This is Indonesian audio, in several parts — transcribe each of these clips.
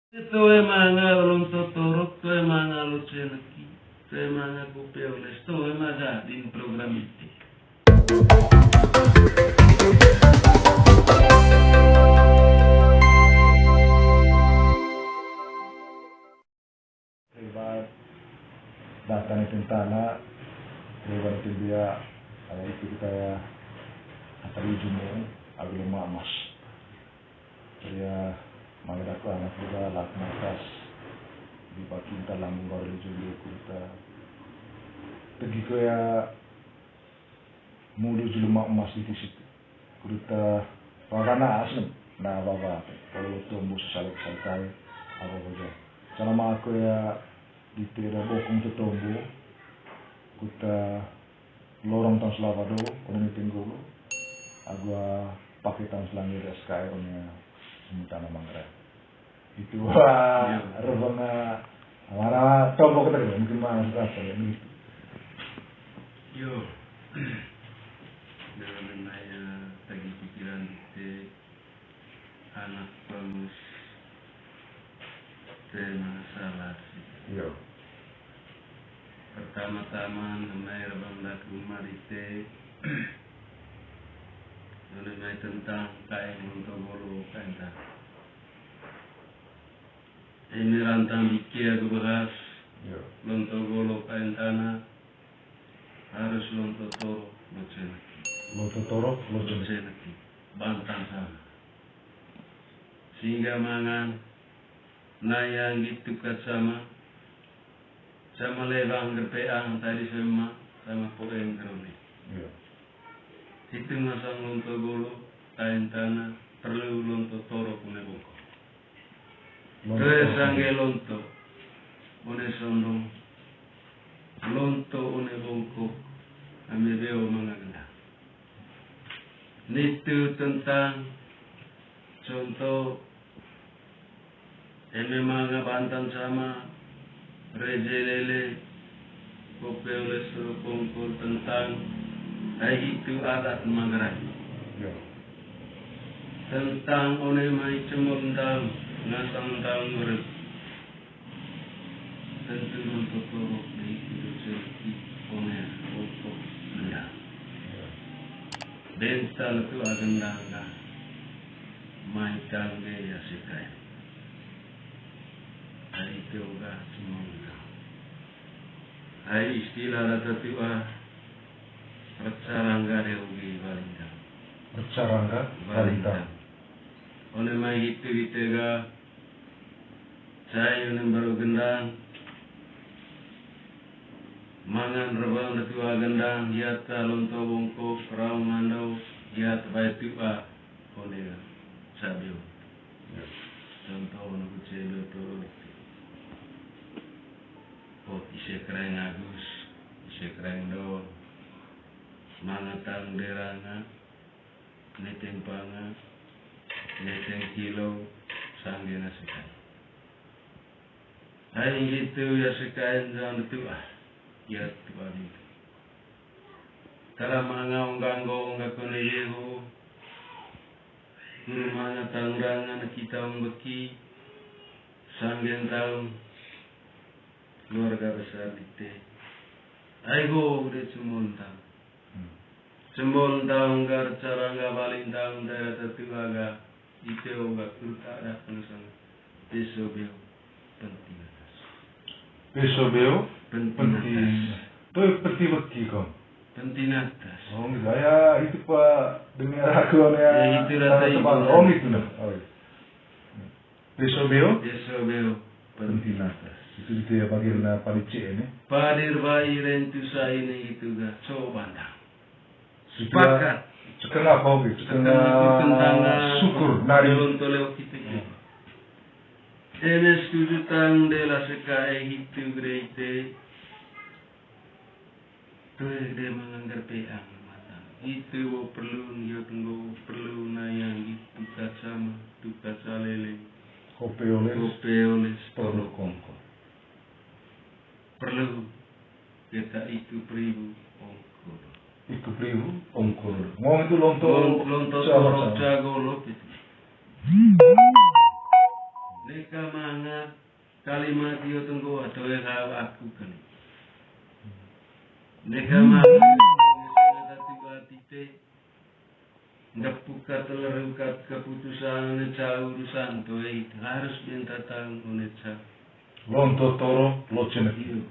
Ito ay mga luntotorok, ito ay mga luchenaki, ito ay mga kupeoles, ito ay mga din program iti. Ribat datang itu tanah, ribat itu dia, ada itu kita ya, atau jumu, agak mas. Saya mengira anak juga laknakas di bakinta lambung baru juga kita pergi ke ya mulu julma emas di situ kita warna asem nah baba kalau tumbuh salib saltai apa saja cara aku ya di tira bokum tu tumbuh kita lorong tahun selavado kono tinggal agua pakai tahun selangir SKR nya Sementara Manggarai itu wah rupanya marah tombol kita mungkin masuk apa ya gitu. Yo, dalam naya tadi pikiran itu anak bagus masalah sih. Yo. Pertama-tama namanya rebang rumah itu mengenai tentang kain untuk bolu kain tak. Ini rantang pikir aku bahas. Lonto bolu kain tanah harus lonto toro locenaki. Lonto toro locenaki. Bantang sama. Sehingga mangan nayang gitu kat sama lewang gerpeang tadi sama poeng keroni. Itu masang lonto bolu kain tanah perlu lonto toro pune bongko. Terus sangge lonto one sondong lonto one bongko kami beo mangagenda. Nitu tentang contoh mga bantan sama rejelele kope oleh suruh bongko tentang itu adat Manggarai. Tentang one mai cemundang ngasang dang urip. Tentu untuk turuk di hidup serti one untuk gendang. Bental itu agendang mai tangge ya sikai. Hari itu juga cemundang. Hari istilah rata tua Percarangga Dewi Balintang. Percarangga Balintang. Oleh mai itu ga saya yang baru gendang mangan rebang tua gendang hiat lonto bongko raung mandau hiat baik tua oleh sabio. Contoh untuk celo turun. Oh isi kereng agus, isi kereng do. Mangatang deranga, neteng panga, neteng kilo, sangge nasikan. Hari itu ya sekain jangan tua, ya tua itu. Tara manga onggango onggakone yehu, guru manga tangrangan kita ongbeki, sangge tahun keluarga besar kita. Aigo udah cemontang. Sembol tahun gar carangga balintang daerah tertuaga itu oga kurta ada penusang pesobeo penting atas. Pesobeo penting. Itu penting beki kau. Penting atas. Oh enggak ya itu pak dengar aku ya. Itu rata itu. Oh itu nah. Pesobeo penting atas. Itu ya bagian palice ini. Padir bayi rentusa ini itu ga cobandang. Sepakat. Setengah kopi, setengah syukur dari lonto lewat kita. Enes tujuh tang dela sekai hitu greite. Tuh dia menganggar peang matang. Itu perlu dia tunggu perlu nayang itu kacama, tu kaca lele. Kopi oles, tolo kongko. Perlu kita itu peribu ongkor. Itu priu ongkor. Ngomong itu lonto toro jago lop itu. Neka manga kalimat yo tunggu atau yang aku kan. Neka manga misalnya tiba tipe nggak terlalu keputusan neca urusan tuh itu harus minta tahu neca. Lonto toro locene. Iyo.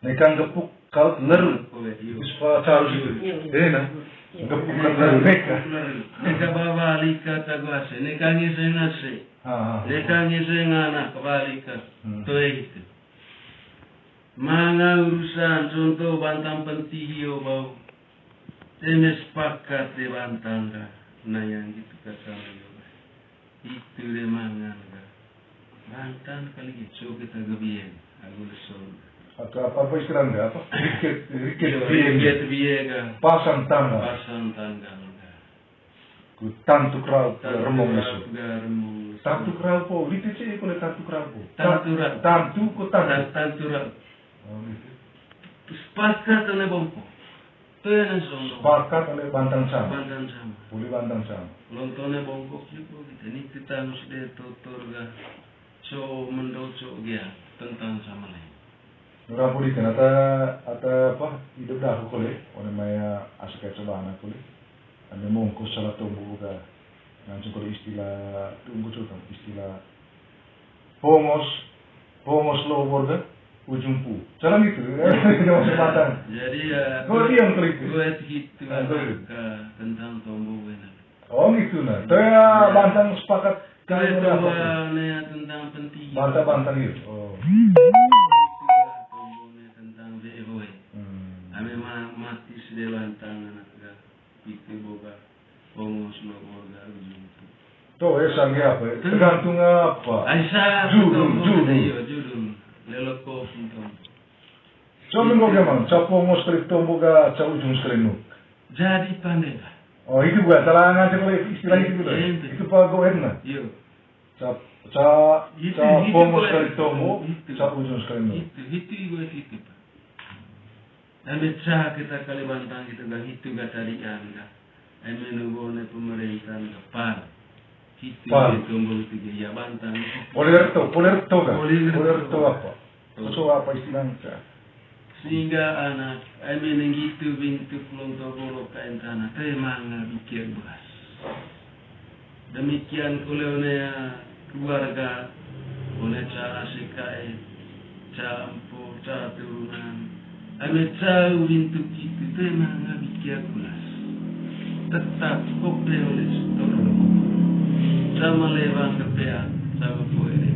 Neka gepuk kau ler. Iyo. Ispa charus itu. Na. Gepuk ler neka. Neka bawa lika taguase. Neka ngisengase. Neka ngisengana kebalika. Tuh itu. Mga urusan contoh bantang pentihio bau. Temes pakat de bantang ka. Nah yang gitu kasama yoga. Itu de mangan ka. Bantang kali itu kita gabian. Aku lesong. Apa istilah enggak apa? Riket biega. Pasang tangga. Pasang tangga. Ku tantu krau remong nesu. Remong. Tantu krau po. Liti sih kalau tantu krau po. Tantura. Tantu ku tantu. Tantura. Oh, gitu. Sepakat oleh bongko. Itu yang sono. Sepakat oleh bantang sama. Bantang sama. Puli bantang sama. Lontone bongkok juga gitu. Ini kita mesti tutur ga. So mendoco dia tentang sama lain. Nura puli kan ata apa hidup dah aku kole. Orang maya asal coba anak kole. Anda mongkos salah tumbuh ga. Langsung kalau istilah tunggu coba istilah. Pongos lowor ga. Ujung pu. Jalan itu. Jangan sebatang. Jadi ya. Gue diam kali itu. Gue gitu tentang tombo benar. Oh gitu nah. Saya bantang sepakat Kaya berapa? tentang penting. Bantang itu. Oh. Tombo tentang VOE. Ame mati sudah bantang anak ga. Itu boga. Pongos lowor ga ujung pu. Tuh sangnya apa? Tergantung apa? Aisyah. Judul. Lelok kopi tombo. Coba kau gimana? Capo mau strip tombo ga ca ujung strenuk. Jadi pandai lah. Oh itu gua salah ngajar kalau istilah itu tuh. Itu pak gue enak. Yo. Capo mau strip tombo ca ujung strenuk. Itu gue itu pak. Dan becah kita Kalimantan kita gak itu gak tadi anda. Menunggu pemerintahan depan. Itu tombo itu ya bantang. Polerto apa? Itu apa istilahnya? Sehingga anak, yang gitu bintu pelonto bolok kain tanah, temang bikin beras. Demikian kuleonea keluarga, oleh cara sekai, campur, cara turunan. Tahu bintu gitu, temang bikin beras. Tetap kopi oleh setor. Sama lewat kepean, sama poere.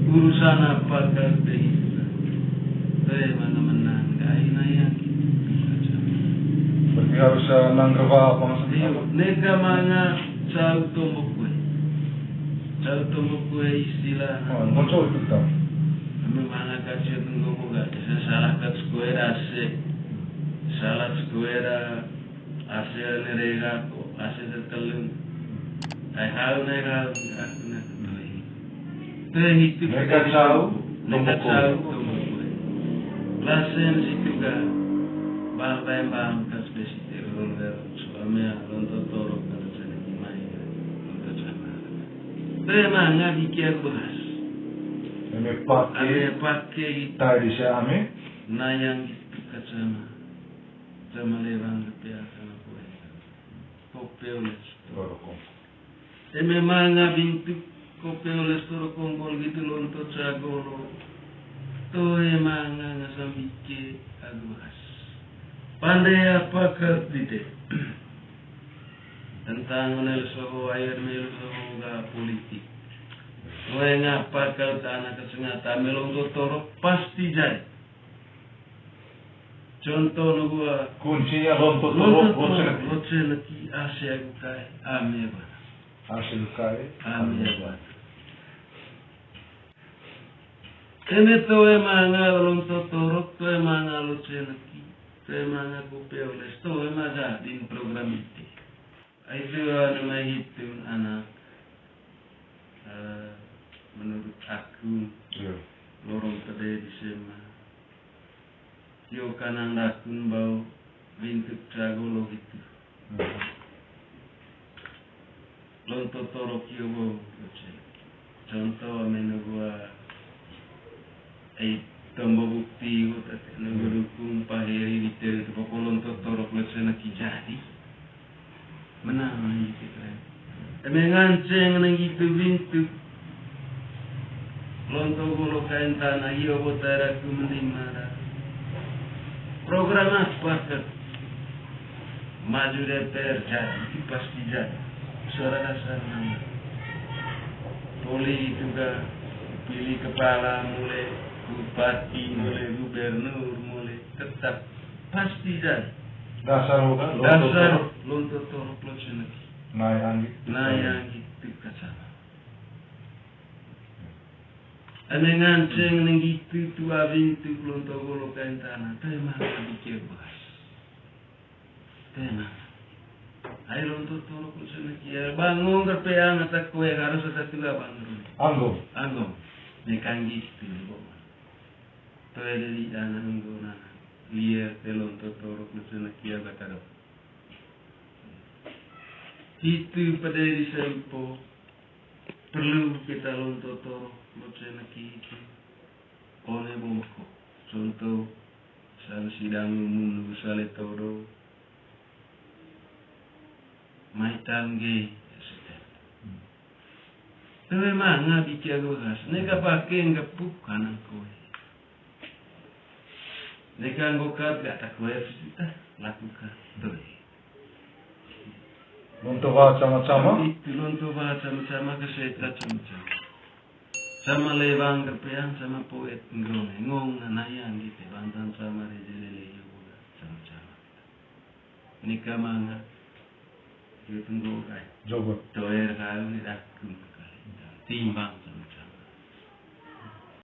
Urusan apa kau itu? Mana menang, kaina yang gitu. Berarti harus nanggerwa apa maksudnya? Nega mana cau tombok kue istilah. Muncul itu tak? Memang kaca tunggu buka. Salah kat skuera ase, salah skuera ase nerega ko ase tertelung. Hal nega aku nak tuh. Tuh itu Nega cau tombok kue. Lasen situ ga bang kas besite ronger suamnya lonto toro kalau sana dimai lonto sama. Tema ngabi kian bahas. Ame pakai tadi saya ame. Nayang itu kacama. Sama lewang kepia sama kue. Kopi oles. Memang ngabi itu kopi oles toro kongkol gitu lonto cagolo. Tuh emang ngasam bikin aguas. Pandai apa kerti tentang menel soho air melu soho ga politik. Gue ngapa kau tanah kesengatan melonto toro pasti jadi. Contoh gua Kuncinya lonto toro loce lagi Asia kai ame ba. Hasil kai Ame ba. Ini tuh emang lonto torok tuh emang lucu lagi, tuh emang kopi oles tuh emang jadi program itu. Itu nama itu anak menurut aku lorong tadi di sema. Yo kanang dakun bau bintuk cagolo gitu. Lonto torok yo bau lucu. contoh menegua tombol bukti ko tadi nagdukung pahiri di teri tu pakolon to torok lesena kijadi menang gitu kan menganceng nang gitu bintu lonto golo kain tanah iyo botara ku menimara program apa ke maju DPR jadi pasti jadi suara dasar nama poli juga pilih kepala mulai bupati mulai gubernur mulai tetap pasti jadi Dasar bukan? dasar lonto torok lesena Naik gitu kacana nganceng nang gitu tua bintu lonto golo kain tanah tema dikir bahas tema ay lonto torok lesena kia bangun kerpeang atak kue harus atak tula bangun anggom nekang gitu bo to di dana nggona iya telonto torok lesena kia bataro itu pada diri sempo perlu kita lonto torok lesena kita oleh bongko contoh sal sidang umum sale toro maitangge tapi mana bicara gas nega pakai ngepuk kanan kowe nega ngokat gak tak kowe kita lakukan tuh Untuk baca sama-sama? itu untuk baca sama-sama kesehatan sama-sama sama lewang kerpeang sama poet ngong nanayang gitu bantan sama rejelele juga sama-sama nikah manga itu tunggu kai Jogot. toer kali nih dah timbang